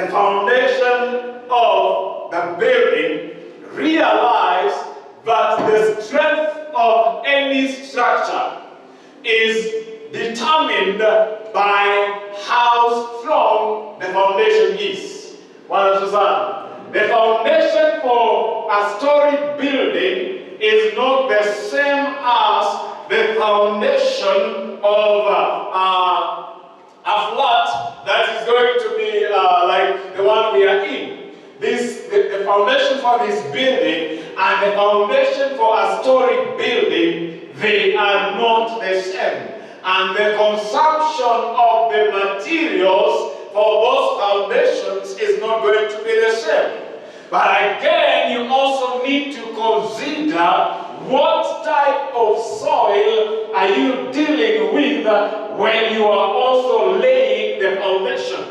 the foundation of the building, realize that the strength of any structure is determined by how strong the foundation is. The foundation for a storied building is not the same as the foundation of a flat that is going to be like the one we are in. The foundation for this building and the foundation for a storied building, they are not the same. And the consumption of the materials for those foundations is not going to be the same. But again, you also need to consider what type of soil are you dealing with when you are also laying the foundation.